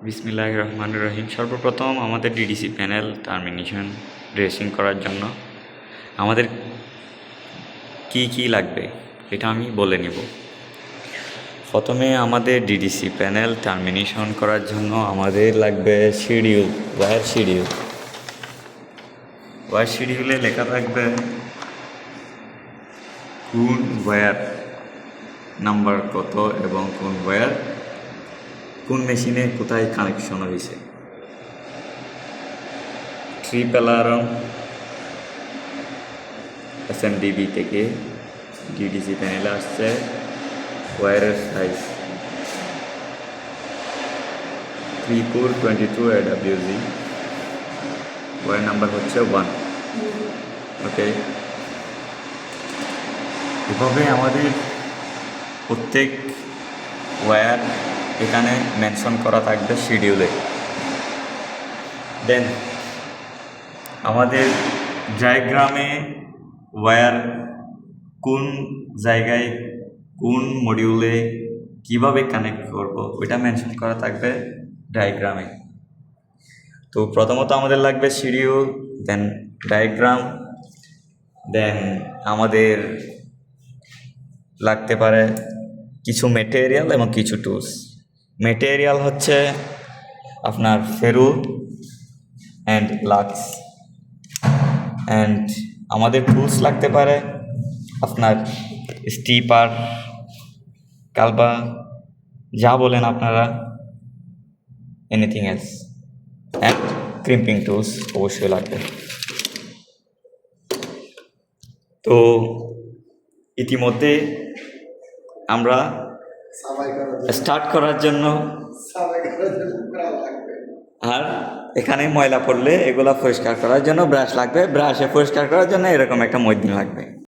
বিসমিল্লাহির রহমানির রহিম। সর্বপ্রথম আমাদের ডিডিসি প্যানেল টার্মিনেশন ড্রেসিং করার জন্য আমাদের কি লাগবে এটা আমি বলে নিব। প্রথমে আমাদের ডিডিসি প্যানেল টার্মিনেশন করার জন্য আমাদের লাগবে শিডিউল, ওয়্যার শিডিউল। ওয়্যার শিডিউলে লেখা থাকবে কোন ওয়্যার নাম্বার কত এবং কোন ওয়্যার কোন মেশিনে কোথায় কানেকশন হয়েছে। ট্রিপল অ্যালার্ম SMDB থেকে ডিডিসি প্যানেলে আসছে। ওয়্যারের সাইজ 3422 AWG, ওয়্যার নাম্বার হচ্ছে 1। ওকে, এভাবে আমাদের প্রত্যেক ওয়্যার এখানে মেনশন করা থাকবে শিডিউলে। দেন আমাদের ডায়াগ্রামে ওয়্যার কোন জায়গায় কোন মডিউলে কিভাবে কানেক্ট করব ওইটা মেনশন করা থাকবে ডায়াগ্রামে। তো প্রথমত আমাদের লাগবে শিডিউল, দেন ডায়াগ্রাম, দেন আমাদের লাগতে পারে কিছু মেটেরিয়াল এবং কিছু টুলস। মেটেরিয়াল হচ্ছে আপনার ফেরু অ্যান্ড লাক্স, অ্যান্ড আমাদের টুলস লাগতে পারে আপনার স্টিপার, কালবা, যা বলেন আপনারা, anything else, and crimping tools অবশ্যই লাগবে। তো ইতিমধ্যে আমরা স্টার্ট করার জন্য আর এখানে ময়লা পড়লে এগুলা পরিষ্কার করার জন্য ব্রাশ লাগবে, ব্রাশে পরিষ্কার করার জন্য এরকম একটা মধ্যম লাগবে।